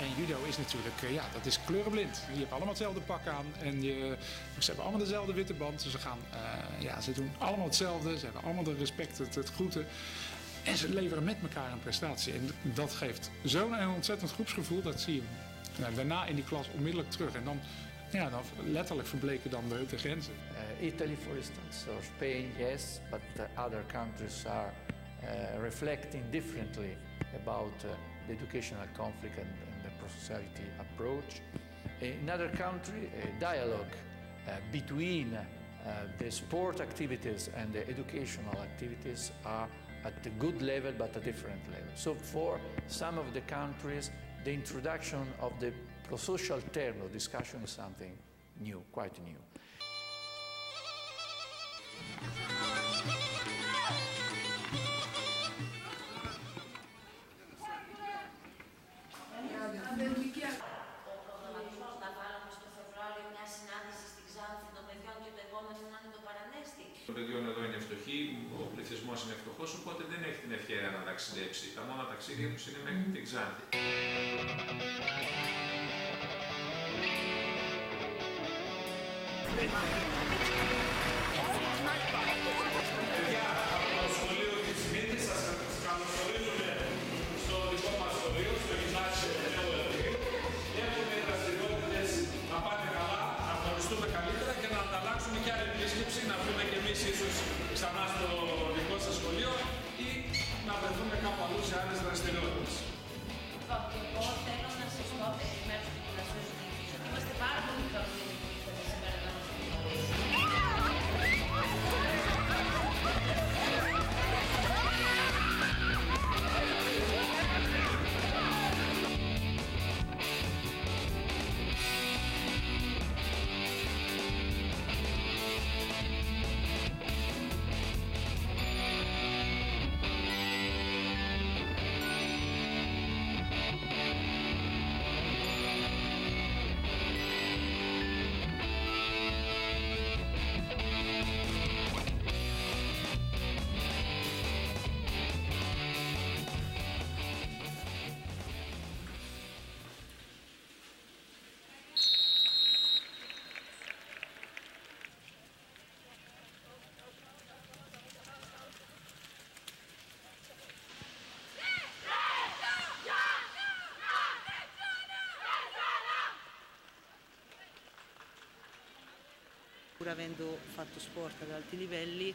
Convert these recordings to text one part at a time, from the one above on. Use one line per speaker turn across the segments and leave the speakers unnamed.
En judo is natuurlijk, dat is kleurenblind. Je hebt allemaal hetzelfde pak aan en ze hebben allemaal dezelfde witte band. Dus ze doen allemaal hetzelfde, ze hebben allemaal de respect, het groeten. En ze leveren met elkaar een prestatie. En dat geeft zo'n ontzettend groepsgevoel, dat zie je daarna in die klas onmiddellijk terug. En dan letterlijk verbleken dan de grenzen.
Italy, for instance, or Spain, yes, but other countries are reflecting differently about the educational conflict and the prosociality approach. In other countries, a dialogue between the sport activities and the educational activities are at a good level, but a different level. So for some of the countries, the introduction of the prosocial term of discussion is something new, quite new.
Το παιδιών εδώ είναι φτωχοί, ο πληθυσμός είναι φτωχός, οπότε δεν έχει την ευκαιρία να ταξιδέψει. Τα μόνα ταξίδια τους είναι μέχρι την Ξάνθη. Παιδιά, από το σχολείο της Μύτης σας καλωσορίζουμε στο δικό μας σχολείο, στο γυμνάσιο του Νέου Ελευθερίου. Έχουμε δραστηριότητες να πάνε καλά, να γνωριστούμε καλύτερα και να ανταλλάξουμε και άλλη επίσκεψη, να βρούμε και εμείς ίσως ξανά στο δικό σας σχολείο ή να βρεθούμε κάπου αλλού σε άλλες δραστηριότητες.
Εγώ θέλω να σας πω από τις μέρες του Prosociality ότι είμαστε πάρα πολύ καλοί που ήρθατε σήμερα να μας
Pur avendo fatto sport ad alti livelli,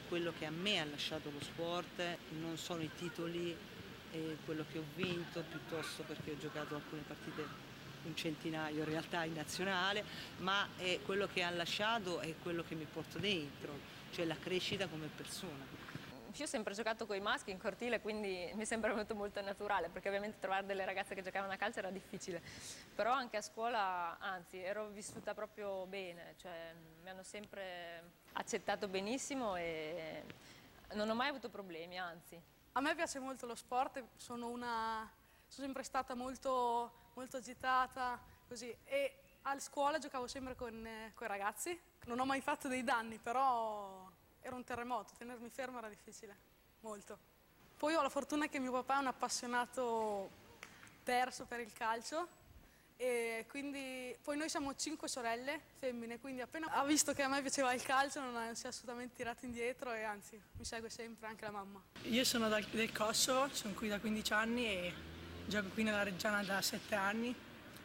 quello che a me ha lasciato lo sport non sono i titoli e quello che ho vinto, piuttosto perché ho giocato alcune partite, un centinaio in realtà in nazionale, ma è quello che ha lasciato è quello che mi porto dentro, cioè la crescita come persona.
Io ho sempre giocato con i maschi in cortile, quindi mi sembra venuto molto naturale, perché ovviamente trovare delle ragazze che giocavano a calcio era difficile. Però anche a scuola, anzi, ero vissuta proprio bene, cioè mi hanno sempre accettato benissimo e non ho mai avuto problemi, anzi.
A me piace molto lo sport, sono sempre stata molto agitata, così. E a scuola giocavo sempre con i ragazzi. Non ho mai fatto dei danni, però era un terremoto, tenermi ferma era difficile, molto. Poi ho la fortuna che mio papà è un appassionato perso per il calcio e quindi poi noi siamo 5 sorelle femmine, quindi appena ha visto che a me piaceva il calcio non si è assolutamente tirato indietro e anzi mi segue sempre anche la mamma.
Io sono del Kosovo, sono qui da 15 anni e gioco qui nella Reggiana da 7 anni,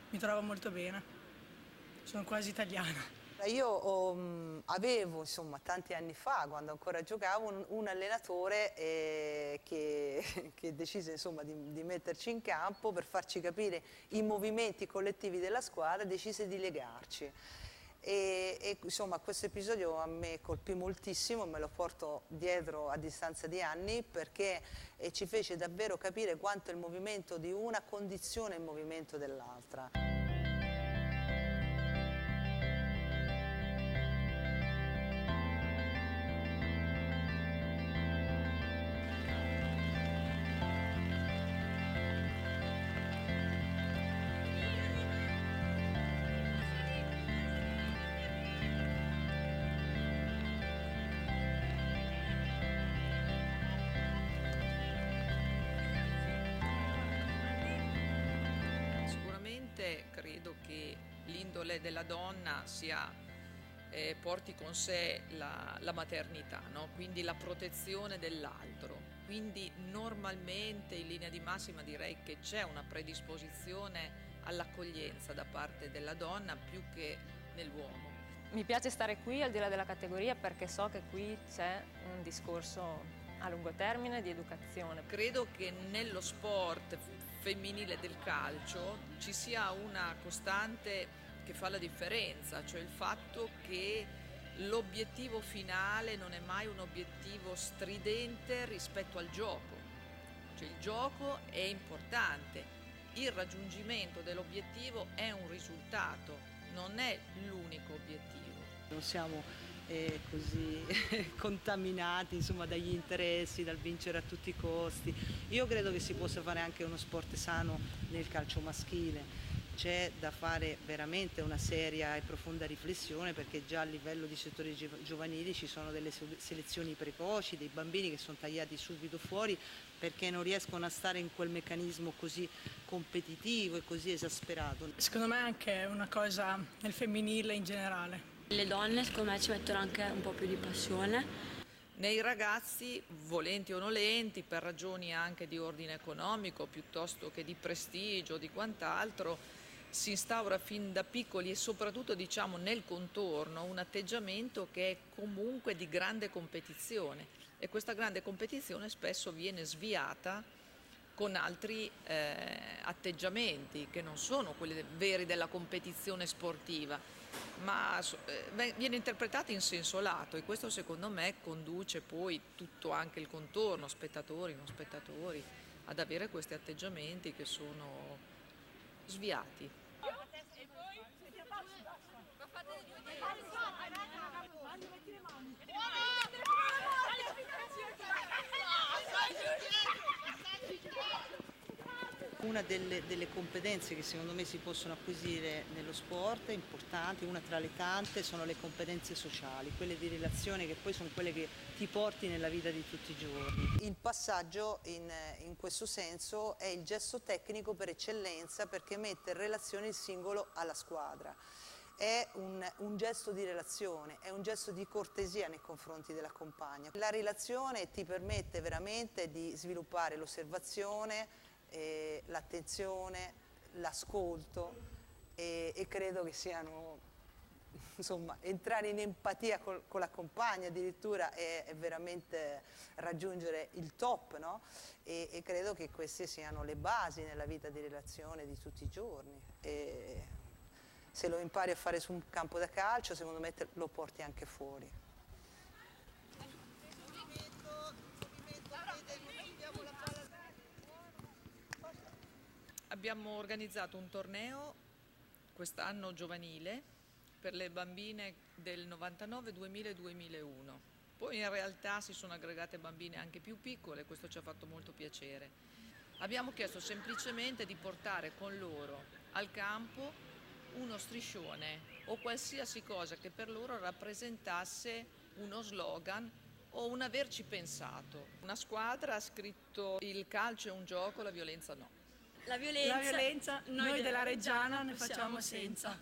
mi trovo molto bene, sono quasi italiana.
Io avevo, insomma, tanti anni fa, quando ancora giocavo, un allenatore che decise, insomma, di metterci in campo per farci capire i movimenti collettivi della squadra, decise di legarci. Insomma, questo episodio a me colpì moltissimo, me lo porto dietro a distanza di anni perché ci fece davvero capire quanto il movimento di una condizione il movimento dell'altra.
credo che l'indole della donna porti con sé la maternità, no? Quindi la protezione dell'altro. Quindi normalmente in linea di massima direi che c'è una predisposizione all'accoglienza da parte della donna più che nell'uomo.
Mi piace stare qui al di là della categoria perché so che qui c'è un discorso a lungo termine di educazione.
Credo che nello sport femminile del calcio ci sia una costante che fa la differenza, cioè il fatto che l'obiettivo finale non è mai un obiettivo stridente rispetto al gioco, cioè il gioco è importante, il raggiungimento dell'obiettivo è un risultato, non è l'unico obiettivo.
Non siamo così contaminati, insomma, dagli interessi, dal vincere a tutti i costi. Io credo che si possa fare anche uno sport sano nel calcio maschile. C'è da fare veramente una seria e profonda riflessione, perché già a livello di settori giovanili ci sono delle selezioni precoci, dei bambini che sono tagliati subito fuori perché non riescono a stare in quel meccanismo così competitivo e così esasperato.
Secondo me è anche una cosa nel femminile in generale.
Le donne secondo me ci mettono anche un po' più di passione.
Nei ragazzi, volenti o nolenti, per ragioni anche di ordine economico piuttosto che di prestigio, di quant'altro, si instaura fin da piccoli e soprattutto diciamo nel contorno un atteggiamento che è comunque di grande competizione, e questa grande competizione spesso viene sviata con altri atteggiamenti che non sono quelli veri della competizione sportiva, ma viene interpretata in senso lato, e questo secondo me conduce poi tutto anche il contorno, spettatori, non spettatori, ad avere questi atteggiamenti che sono sviati.
Una delle competenze che secondo me si possono acquisire nello sport, importanti, una tra le tante, sono le competenze sociali, quelle di relazione, che poi sono quelle che ti porti nella vita di tutti i giorni. Il passaggio in questo senso è il gesto tecnico per eccellenza, perché mette in relazione il singolo alla squadra. È un gesto di relazione, è un gesto di cortesia nei confronti della compagna. La relazione ti permette veramente di sviluppare l'osservazione, l'attenzione, l'ascolto, e credo che siano, insomma, entrare in empatia con la compagna addirittura è veramente raggiungere il top, no? E credo che queste siano le basi nella vita di relazione di tutti i giorni. E se lo impari a fare su un campo da calcio, secondo me lo porti anche fuori.
Abbiamo organizzato un torneo quest'anno giovanile per le bambine del 99, 2000 e 2001. Poi in realtà si sono aggregate bambine anche più piccole, questo ci ha fatto molto piacere. Abbiamo chiesto semplicemente di portare con loro al campo uno striscione o qualsiasi cosa che per loro rappresentasse uno slogan o un averci pensato. Una squadra ha scritto: il calcio è un gioco, la violenza no.
La violenza noi della Reggiana ne facciamo senza.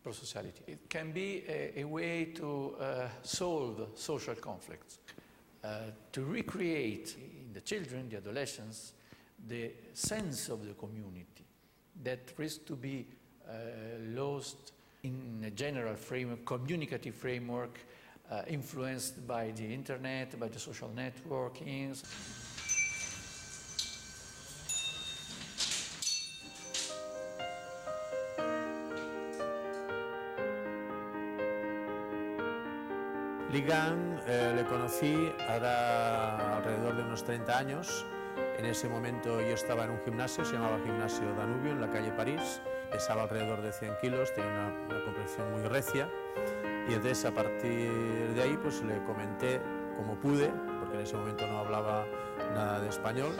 Prosociality. It can be a way to solve social conflicts, to recreate in the children, the adolescents, the sense of the community that risks to be lost in a general framework, communicative framework, influenced by the internet, by the social networkings.
Ligan le conocí hará alrededor de unos 30 años. En ese momento yo estaba en un gimnasio, se llamaba Gimnasio Danubio, en la calle París. Pesaba alrededor de 100 kilos, tenía una complexión muy recia. Y entonces a partir de ahí pues le comenté como pude, porque en ese momento no hablaba nada de español.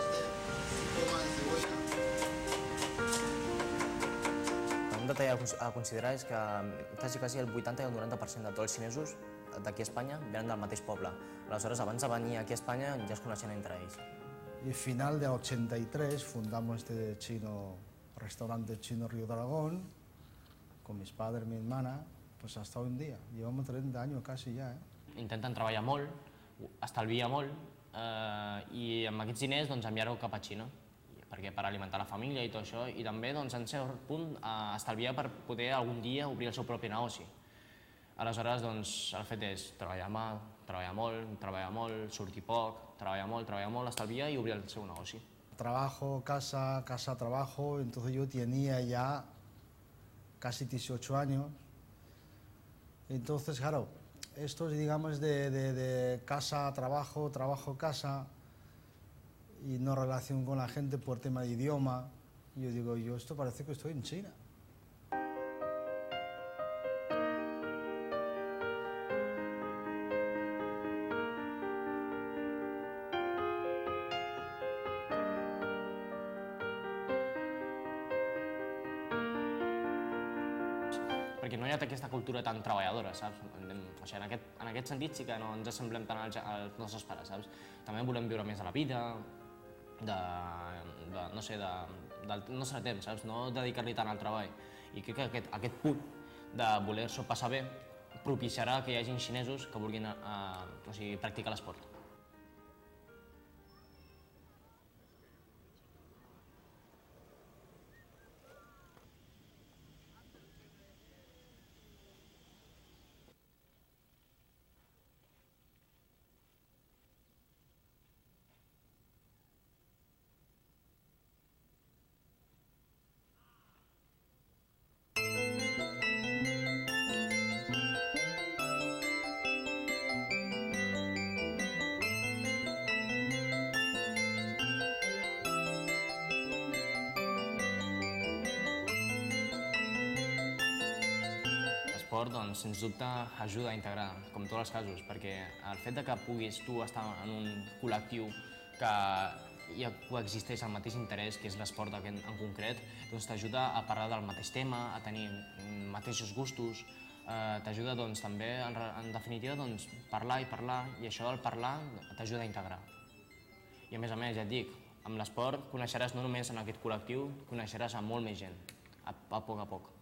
Un detall a considerar és que quasi el 80 i el 90% de tots els xinesos d'aquí a Espanya venen del mateix poble. Aleshores, abans de venir aquí a Espanya ja es coneixen entre ells.
Y al final del 83 fundamos este chino restaurante chino Río Dragón, con mis padres, mi hermana, pues hasta hoy en día. Llevamos 30 años casi ja.
Intenten treballar molt, estalviar molt i amb aquests diners doncs, enviar-ho cap a Xina, perquè per alimentar la família i tot això, i també doncs, en cert punt estalviar per poder algun dia obrir el seu propi negoci. Aleshores, doncs, el fet és treballar molt, sortir poc, treballar molt, estalviar i obrir el seu negoci.
Trabajo, casa, trabajo, entonces yo tenía ya casi 18 años. Entonces, claro, esto es, digamos, de casa, trabajo, casa, y no relación con la gente por tema de idioma. Yo digo, esto parece que estoy en China.
Perquè no hi ha aquesta cultura tan treballadora, saps? O sigui, en aquest sentit sí que no ens assemblem tant als nostres pares, saps? També volem viure més de la vida, no sé, del nostre temps, saps? No dedicar-li tant al treball. I crec que aquest punt de voler-s'ho passar bé propiciarà que hi hagi xinesos que vulguin practicar l'esport. L'esport, doncs, sens dubte, ajuda a integrar, com en tots els casos, perquè el fet que puguis tu estar en un col·lectiu que ja coexisteix el mateix interès, que és l'esport en concret, doncs t'ajuda a parlar del mateix tema, a tenir mateixos gustos, t'ajuda doncs, també, en definitiva, doncs, parlar, i això, el parlar, t'ajuda a integrar. I a més, ja et dic, amb l'esport coneixeràs no només en aquest col·lectiu, coneixeràs a molt més gent, a poc a poc.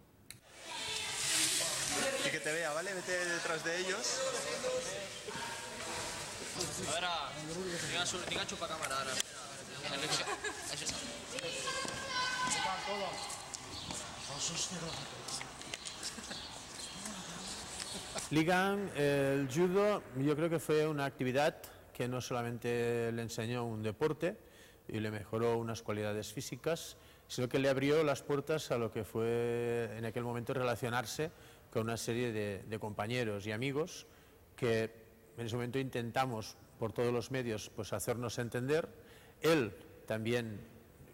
Y que te vea, ¿vale? Vete detrás de ellos.
A veure, diga xupacàmera ara.
Ligan, el judo, yo creo que fue una actividad que no solamente le enseñó un deporte y le mejoró unas cualidades físicas, sino que le abrió las puertas a lo que fue en aquel momento relacionarse con una serie de compañeros y amigos que en ese momento intentamos por todos los medios pues, hacernos entender. Él también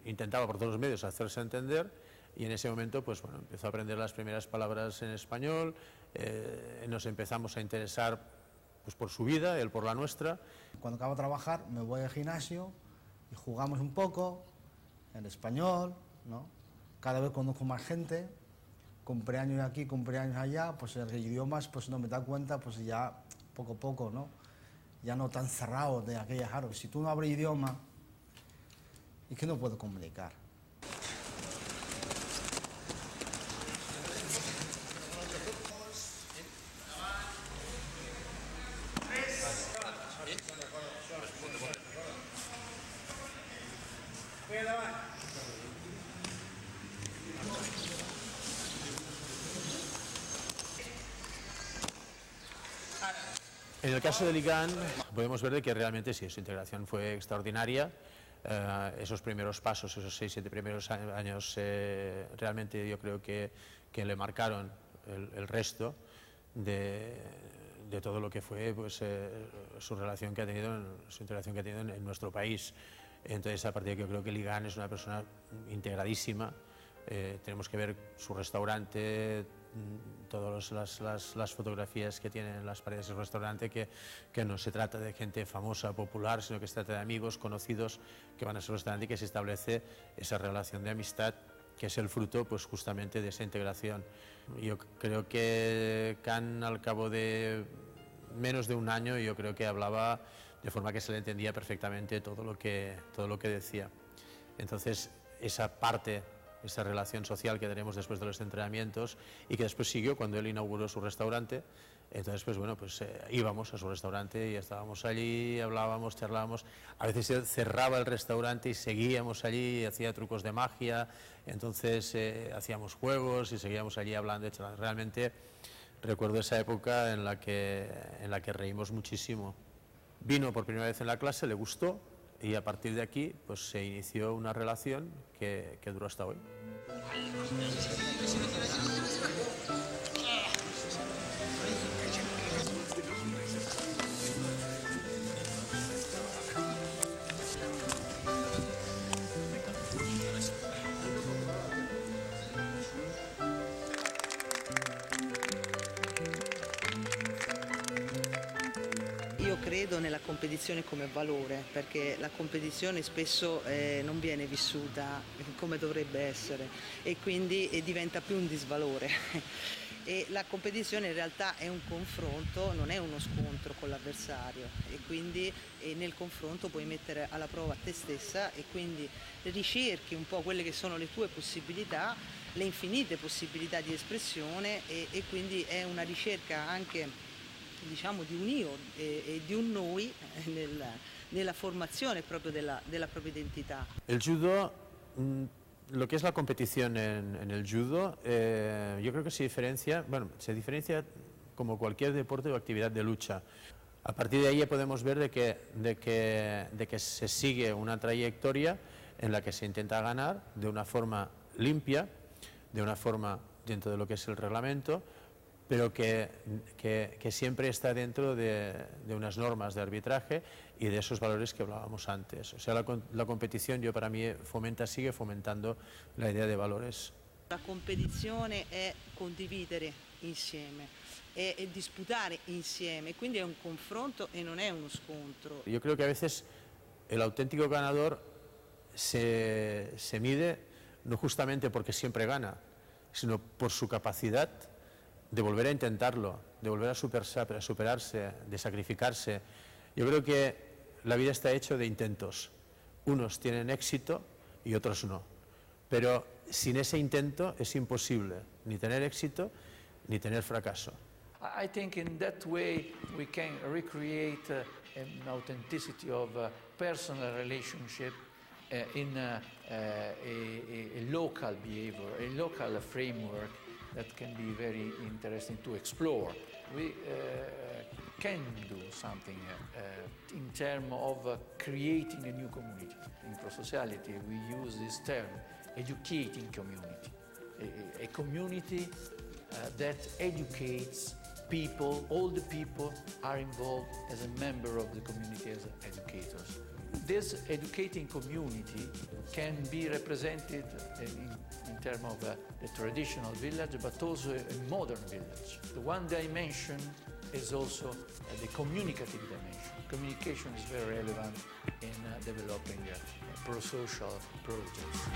intentaba por todos los medios hacerse entender y en ese momento pues, bueno, empezó a aprender las primeras palabras en español, nos empezamos a interesar pues, por su vida, él por la nuestra.
Cuando acabo de trabajar me voy al gimnasio y jugamos un poco en español, ¿no? Cada vez conozco más gente. Cumpleaños aquí, cumpleaños allá, pues el idiomas, pues no me da cuenta, pues ya poco a poco, ¿no? Ya no tan cerrado de aquella, claro, si tú no hablas idioma, es que no puedo comunicar.
En el caso de Ligan podemos ver que realmente sí, su integración fue extraordinaria. Esos primeros pasos, esos 6-7 primeros años, realmente yo creo que le marcaron el resto de todo lo que fue pues, su relación que ha tenido, su integración que ha tenido en nuestro país. Entonces, a partir de que yo creo que Ligan es una persona integradísima. Tenemos que ver su restaurante, todas las fotografías que tienen en las paredes del restaurante, que no se trata de gente famosa, popular, sino que se trata de amigos, conocidos, que van a ese restaurante y que se establece esa relación de amistad, que es el fruto pues, justamente de esa integración. Yo creo que Can, al cabo de menos de un año, yo creo que hablaba de forma que se le entendía perfectamente todo lo que decía. Entonces, esa parte esa relación social que tenemos después de los entrenamientos y que después siguió cuando él inauguró su restaurante. Entonces, pues bueno, pues íbamos a su restaurante y estábamos allí, hablábamos, charlábamos. A veces él cerraba el restaurante y seguíamos allí, hacía trucos de magia, entonces hacíamos juegos y seguíamos allí hablando, charlando. Realmente recuerdo esa época en la que reímos muchísimo. Vino por primera vez en la clase, le gustó y a partir de aquí pues se inició una relación que duró hasta hoy.
Io credo nella competizione come valore, perché la competizione spesso non viene vissuta come dovrebbe essere e quindi diventa più un disvalore. E la competizione in realtà è un confronto, non è uno scontro con l'avversario e quindi nel confronto puoi mettere alla prova te stessa e quindi ricerchi un po' quelle che sono le tue possibilità, le infinite possibilità di espressione e quindi è una ricerca anche, diciamo, di un io e di un noi nella formazione proprio della propria identità.
El judo, lo que es la competición en el judo, yo creo que se diferencia como cualquier deporte o actividad de lucha. A partir de ahí ya podemos ver de que se sigue una trayectoria en la que se intenta ganar de una forma limpia, de una forma dentro de lo que es el reglamento, pero que siempre está dentro de unas normas de arbitraje y de esos valores que hablábamos antes. O sea, la competición, yo para mí, sigue fomentando la idea de valores.
La competizione è condividere insieme, è disputare insieme, quindi è un confronto e non è uno scontro.
Yo creo que a veces el auténtico ganador se mide no justamente porque siempre gana, sino por su capacidad de volver a intentarlo, de volver a superarse, de sacrificarse. Yo creo que la vida está hecha de intentos. Unos tienen éxito y otros no. Pero sin ese intento es imposible ni tener éxito ni tener fracaso.
I think in that way we can recreate an authenticity of personal relationship in a local behavior, a local framework that can be very interesting to explore. We can do something in terms of creating a new community. In Prosociality we use this term, educating community. A community that educates people, all the people are involved as a member of the community as educators. This educating community can be represented in terms of the traditional village, but also a modern village. The one dimension is also the communicative dimension. Communication is very relevant in developing prosocial projects.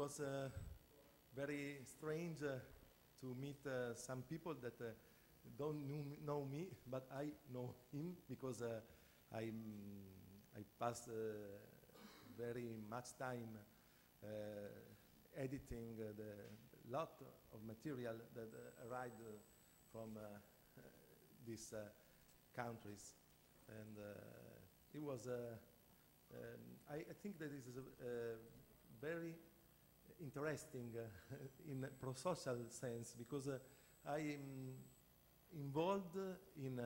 was very strange to meet some people that don't know me, but I know him because I passed very much time editing the lot of material that arrived from these countries, and it was I think that this is very interesting in a prosocial sense, because I am involved in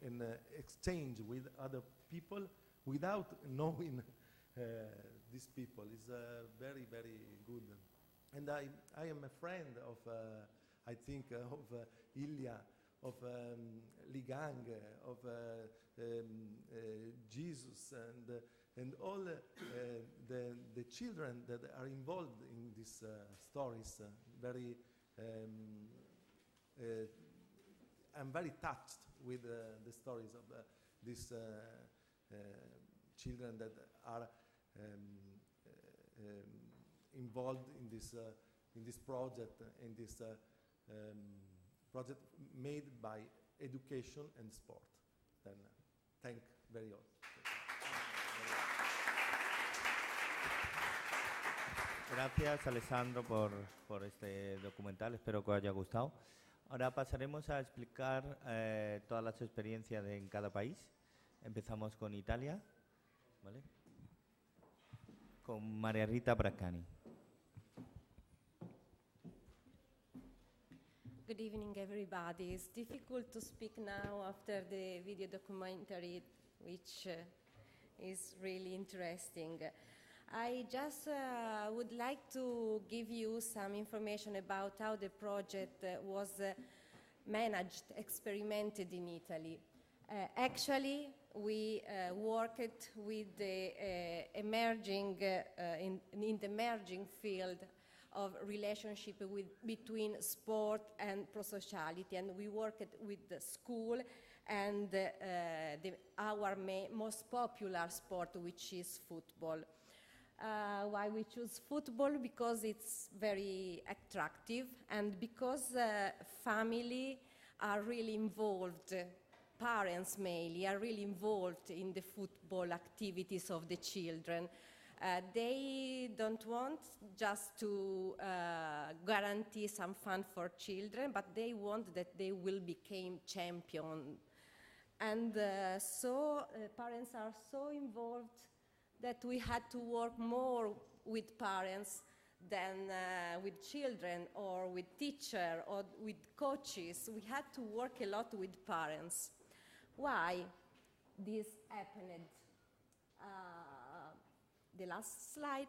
an exchange with other people without knowing these people. It's very, very good. And I am a friend of, I think, of Ilya, of Ligang, of Jesus, and all the children that are involved in these stories. I'm very touched with the stories of these children that are involved in this project, in this project made by education and sport. Then, thank very much.
Gracias, Alessandro, por este documental. Espero que os haya gustado. Ahora pasaremos a explicar todas las experiencias en cada país. Empezamos con Italia, ¿vale? Con Maria Rita Braccani.
Good evening, everybody. It's difficult to speak now after the video documentary, which is really interesting. I just would like to give you some information about how the project was managed, experimented in Italy. Actually, we worked with the in the emerging field of relationship between sport and prosociality, and we worked with the school and our most popular sport, which is football. Why we choose football? Because it's very attractive, and because family are really involved, parents mainly are really involved in the football activities of the children. They don't want just to guarantee some fun for children, but they want that they will become champion. And so parents are so involved that we had to work more with parents than with children or with teachers or with coaches. We had to work a lot with parents. Why this happened? The last slide.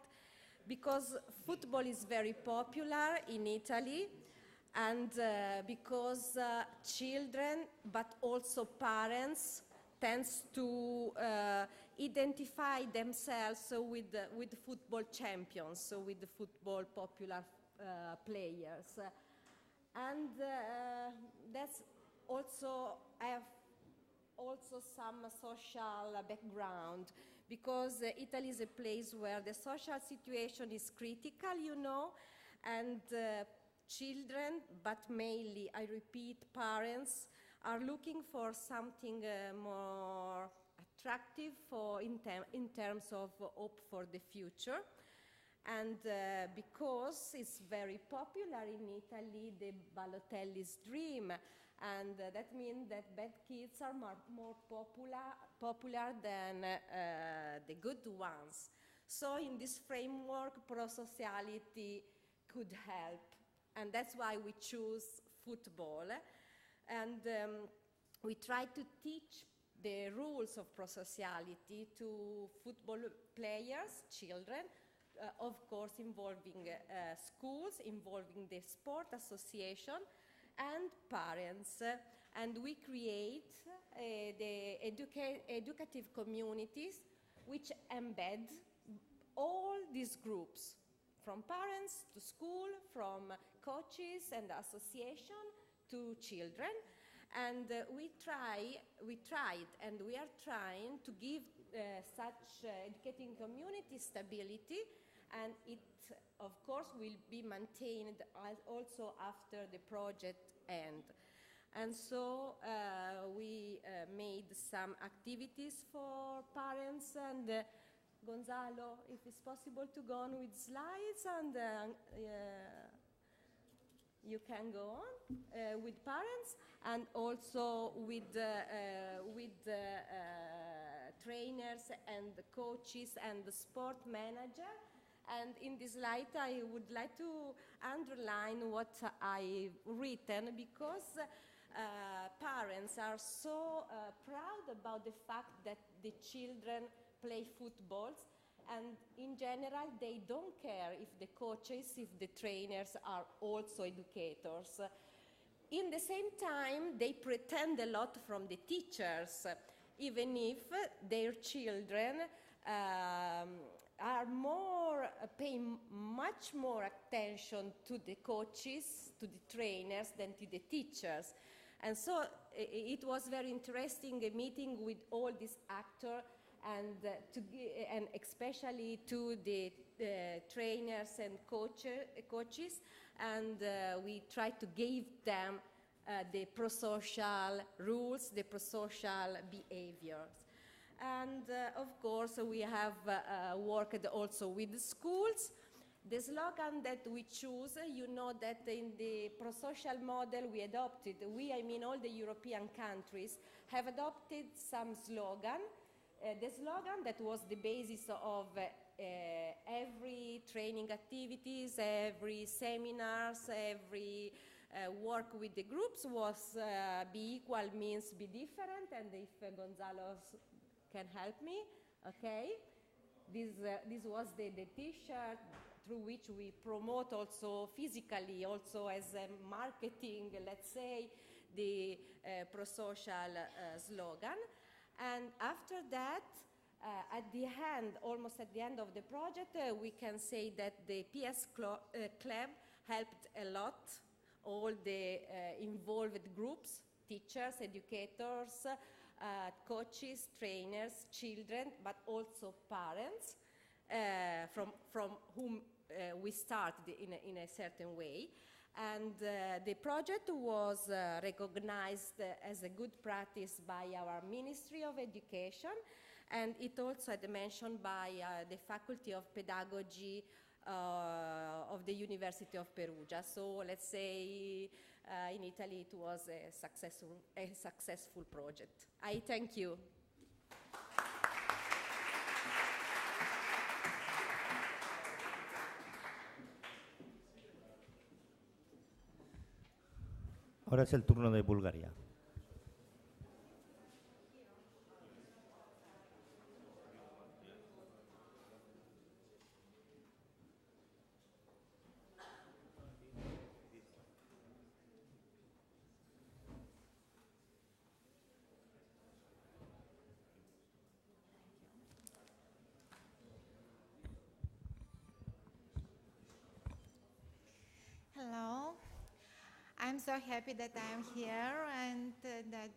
Because football is very popular in Italy, and because children, but also parents, tends to identify themselves with the football champions, so with the football popular players. And that's also have also some social background, because Italy is a place where the social situation is critical, you know, and children, but mainly, I repeat, parents, are looking for something more attractive in terms of hope for the future. And because it's very popular in Italy, the Balotelli's dream, and that means that bad kids are more popular than the good ones. So in this framework, prosociality could help, and that's why we choose football. And we try to teach the rules of prosociality to football players, children, of course involving schools, involving the sport association, and parents. And we create the educative communities which embed all these groups, from parents to school, from coaches and association to children. And we tried and we are trying to give such educating community stability and it, of course, will be maintained also after the project ends. And so we made some activities for parents, and Gonzalo, if it's possible to go on with slides, and you can go on with parents, and also with trainers and the coaches and the sport manager. And in this slide, I would like to underline what I've written, because parents are so proud about the fact that the children play footballs, and in general they don't care if the coaches, if the trainers are also educators. In the same time, they pretend a lot from the teachers, even if their children are paying much more attention to the coaches, to the trainers, than to the teachers. And so it was very interesting, a meeting with all these actors, and especially to the trainers and coaches, and we tried to give them the prosocial rules, the prosocial behaviors. And of course, we have worked also with the schools. The slogan that we choose, you know that in the prosocial model we adopted, I mean all the European countries, have adopted some slogan. The slogan that was the basis of every training activities, every seminars, every work with the groups was be equal means be different, and if Gonzalo can help me, okay? This was the T-shirt through which we promote also physically, also as a marketing, let's say, the prosocial slogan. And after that, at the end, almost at the end of the project, we can say that the PS Club helped a lot all the involved groups, teachers, educators, coaches, trainers, children, but also parents, from whom we started in a certain way. And the project was recognized as a good practice by our Ministry of Education, and it also had mentioned by the Faculty of Pedagogy of the University of Perugia. So let's say in Italy it was a successful project. I thank you.
Ahora es el turno de Bulgaria.
Hello. I'm so happy that I'm here and that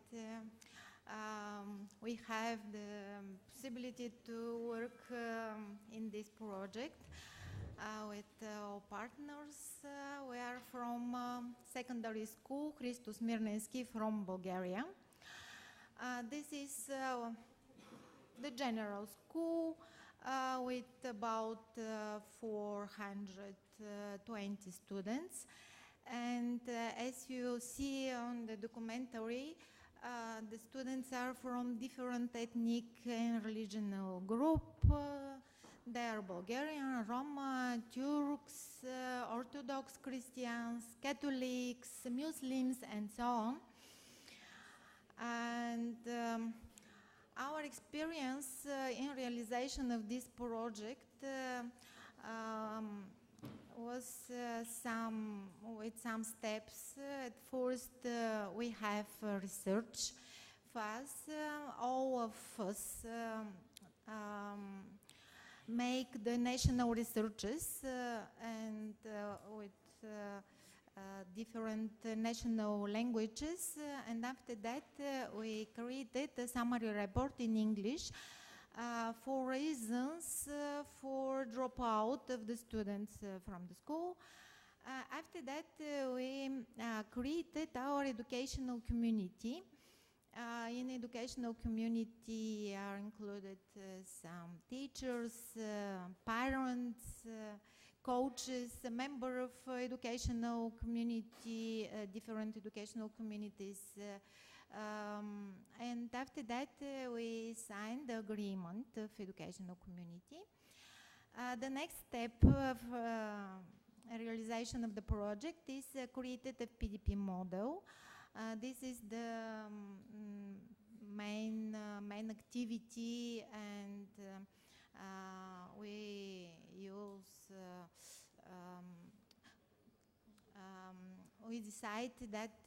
we have the possibility to work in this project with our partners. We are from secondary school, Christus Mirnenski from Bulgaria. This is the general school with about 420 students. And as you see on the documentary, the students are from different ethnic and regional groups. They are Bulgarian, Roma, Turks, Orthodox Christians, Catholics, Muslims, and so on. And our experience in realization of this project was with some steps. At first, we have research phase. All of us make the national researches and with different national languages. And after that, we created a summary report in English for reasons for drop out of the students from the school. After that, we created our educational community. In educational community are included some teachers, parents, coaches, a member of educational community, different educational communities. And after that, we signed the agreement of educational community. The next step of realization of the project is created a PDP model. This is the main activity, and we use we decide that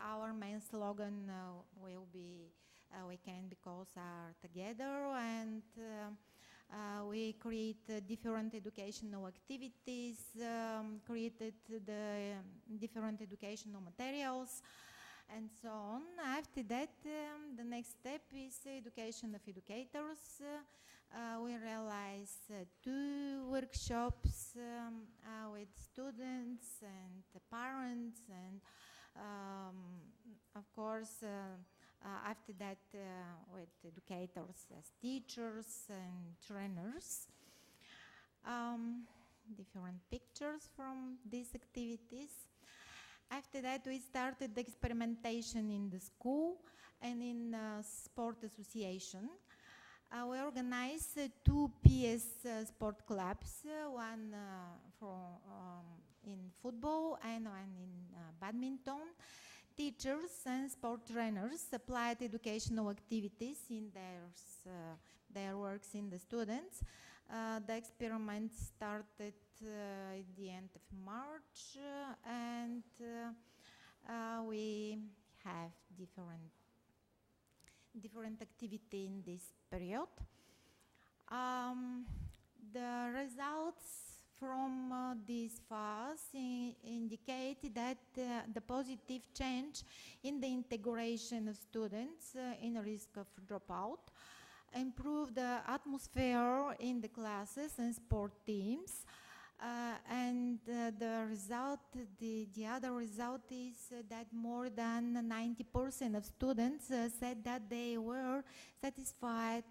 our main slogan will be "We can because are together," and we create different educational activities, created the different educational materials, and so on. After that, the next step is education of educators. We realize 2 workshops with students and parents, and of course, after that, with educators as teachers and trainers. Different pictures from these activities. After that, we started the experimentation in the school and in sport association. We organized 2 PS sport clubs, one in football and one in badminton. Teachers and sport trainers applied educational activities in their works in the students. The experiment started at the end of March, and we have different activity in this period. The results from this phase indicate that the positive change in the integration of students in risk of dropout, improve the atmosphere in the classes and sport teams, and the other result is that more than 90% of students said that they were satisfied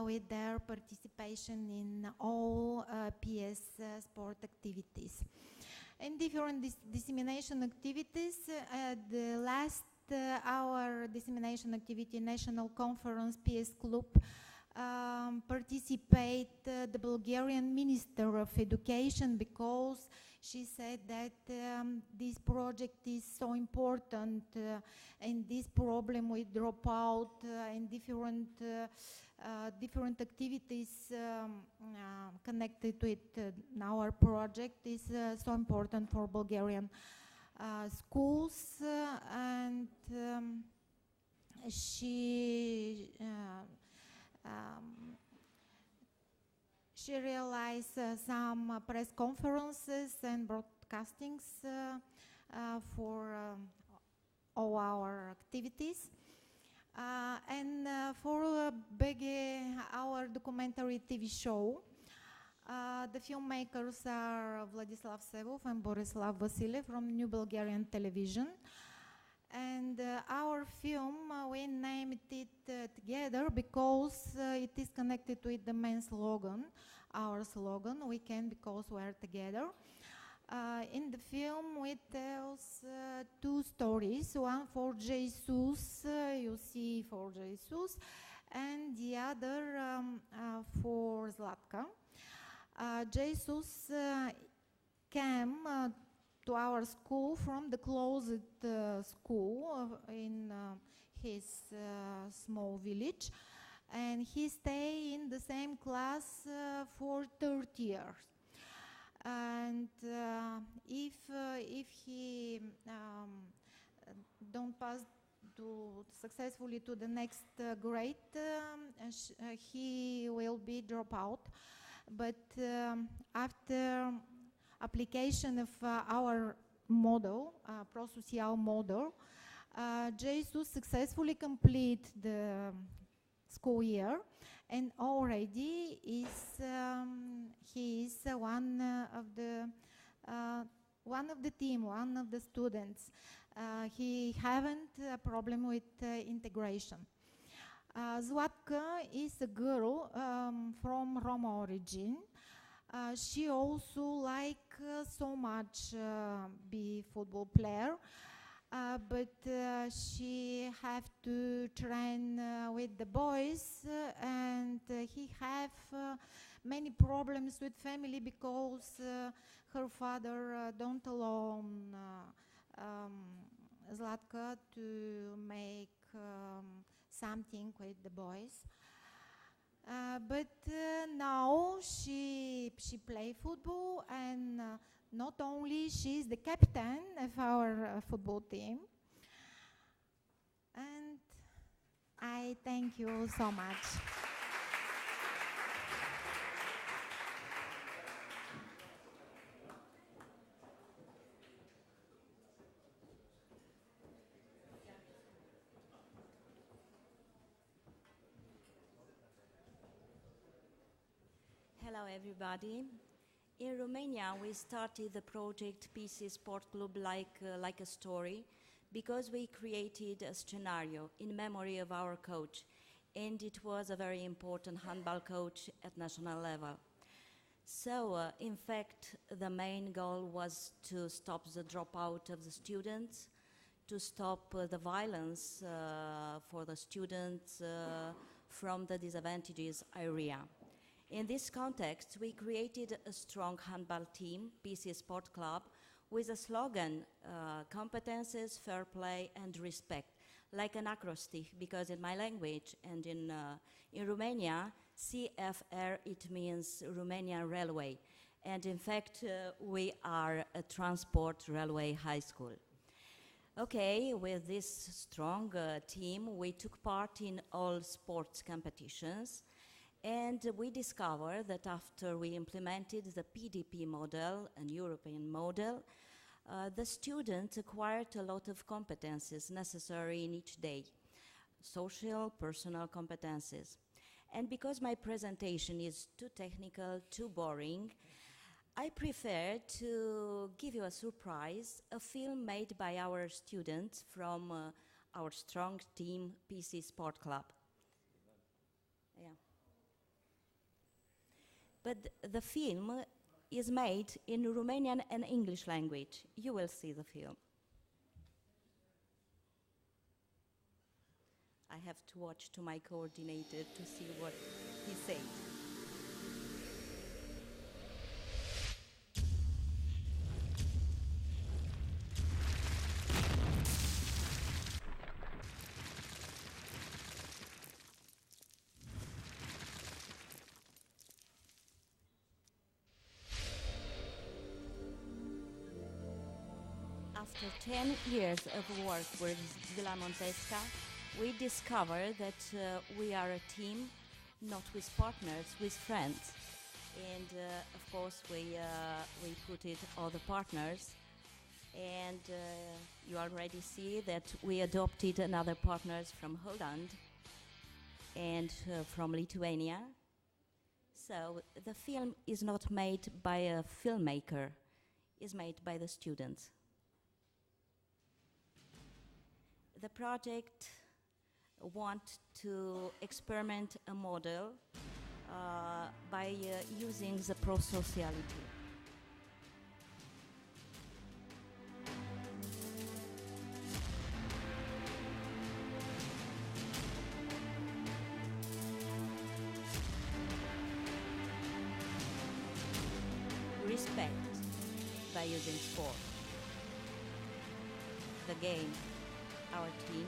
with their participation in all PS sport activities. In different dissemination activities, the last our dissemination activity, National Conference PS Club, participate the Bulgarian Minister of Education, because she said that this project is so important and this problem with dropout and different activities connected with our project is so important for Bulgarian schools, and she realized some press conferences and broadcastings for all our activities. And for our documentary TV show, the filmmakers are Vladislav Sevov and Borislav Vasilev from New Bulgarian Television. And our film, we named it together because it is connected with the main slogan, our slogan, "We can because we are together." In the film, we tell 2 stories, one for Jesus, you see for Jesus, and the other for Zlatka. Jesus came to our school from the closed school in his small village, and he stayed in the same class for 30 years. And if he don't pass successfully to the next grade, he will be dropped out. But after application of our model, Prosocial model, Jesus successfully complete the school year, and already he is one of the team, one of the students. He haven't a problem with integration. Zlatka is a girl from Roma origin. She also like so much be football player, but she have to train with the boys, and he have many problems with family because her father don't allow Zlatka to make something with the boys. But now she play football, and not only she's the captain of our football team. And I thank you so much.
Hello everybody. In Romania we started the project PC Sport Club like a story, because we created a scenario in memory of our coach, and it was a very important handball coach at national level. So in fact the main goal was to stop the dropout of the students, to stop the violence for the students from the disadvantages area. In this context, we created a strong handball team, PC Sport Club, with a slogan, competences, fair play and respect, like an acrostic, because in my language and in Romania, CFR, it means Romanian Railway. And in fact, we are a transport railway high school. Okay, with this strong team, we took part in all sports competitions. And we discovered that after we implemented the PDP model, an European model, the students acquired a lot of competences necessary in each day, social, personal competences. And because my presentation is too technical, too boring, I prefer to give you a surprise, a film made by our students from our strong team, PC Sport Club. Yeah. But the film is made in Romanian and English language. You will see the film. I have to watch to my coordinator to see what he said. After 10 years of work with Villa Montesca, we discovered that we are a team, not with partners, with friends. And of course we put it all the partners. And you already see that we adopted another partners from Holland and from Lithuania. So the film is not made by a filmmaker, it's made by the students. The project wants to experiment a model by using the prosociality. Respect by using sport. The game, our team.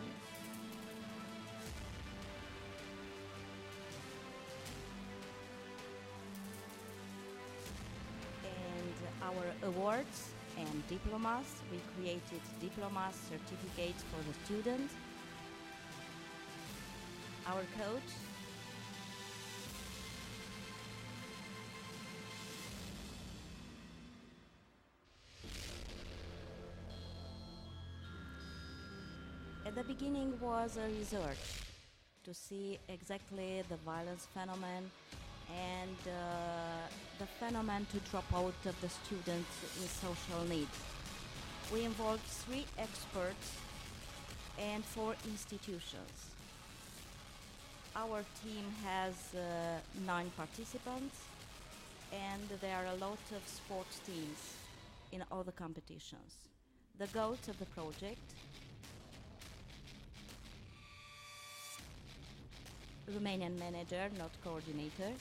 And our awards and diplomas. We created diplomas, certificates for the students. Our coach. At the beginning was a research to see exactly the violence phenomenon and the phenomenon to drop out of the students with social needs. We involved 3 experts and 4 institutions. Our team has 9 participants, and there are a lot of sports teams in all the competitions. The goals of the project: Romanian manager, not coordinator.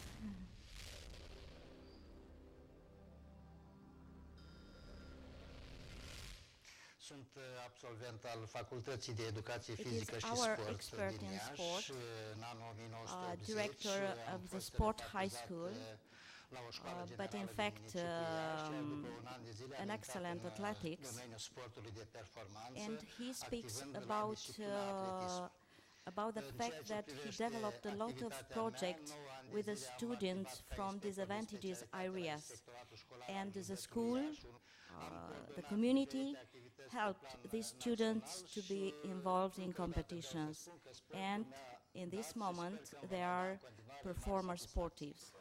Sunt absolvent al Facultății de Educație
It is
Fizică și
our
Sport
expert
din
in
Iași.
sport,
În anul 1980
director
am
of the
fost
sport high
repartizat
school,
la o școală
but
generală
in
din
fact
municipiul Iași, iar după un an de zile am
an
intrat
excellent
în
athletics,
domeniul sportului de performanță,
and he speaks
activând la
about
disciplina atletism.
about the fact that he developed a lot of projects with the students from disadvantaged areas, and the school, the community, helped these students to be involved in competitions, and in this moment they are performer sportives.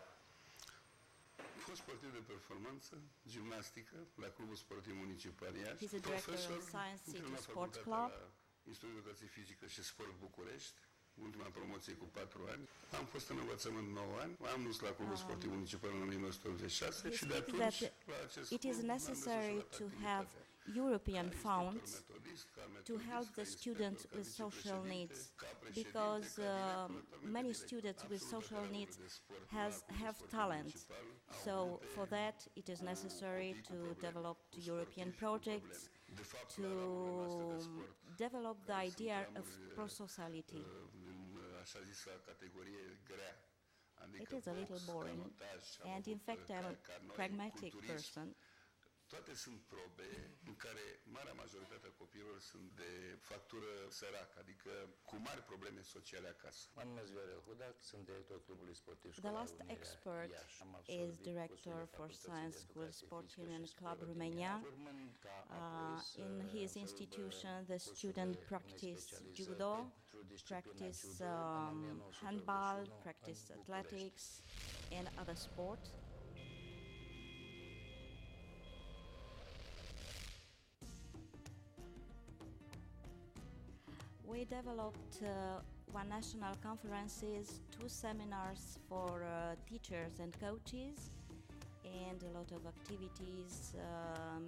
Fost sportiv de performanță, gimnastică, la Clubul Sportiv Municipal Iași.
He's a director of Science City Sports Club.
Institutul de Educație Fizică și Sport București, ultima promoție cu 4 ani. Am fost în învățământ 9 ani, am dus la Clubul Sportiv Municipal în 1986 și de atunci la acest
it is necessary to have European funds to help the students with social needs, because many students with social needs have talent. So for that it is necessary to develop European projects to develop the idea of prosociality. It is a little boring, and in fact I'm a pragmatic person.
Toate sunt probe în care marea majoritate a copiilor sunt de factură săracă, adică cu mari probleme sociale acasă.
Mă numesc Viorel Hudac, sunt director Clubului Sportiv
The
Școala
last
Unirea
expert
Iași. Am
is
absolvit
director
cursurile
for
Facultății
Science
de
School
Educație
Sport
Fizică
Union
și
Club
Sport din
Romania.
Iași, urmând ca apoi să
In his
absolvă
institution, the
cursurile
student
unei
practice
specializări
judo,
pentru disciplina
practice
judo în 1981
handball,
în
practice
București.
athletics, and other sports. We developed one national conferences, 2 seminars for teachers and coaches, and a lot of activities,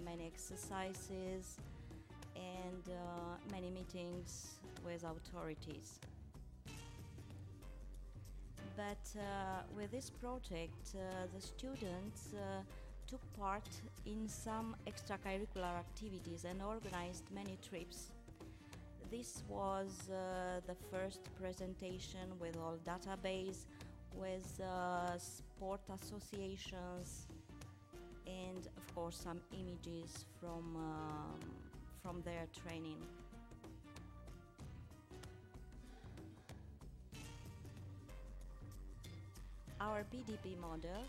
many exercises, and many meetings with authorities. But with this project, the students took part in some extracurricular activities and organized many trips. This was the first presentation with all database, with sport associations, and of course some images from their training. Our PDP model,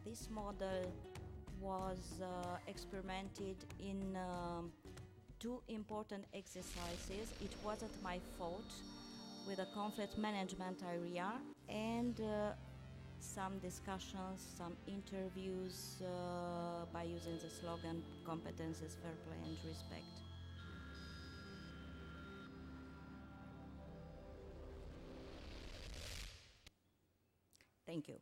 this model was experimented in 2 important exercises. It wasn't my fault, with a conflict management area, and some discussions, some interviews by using the slogan competences, fair play and respect. Thank you.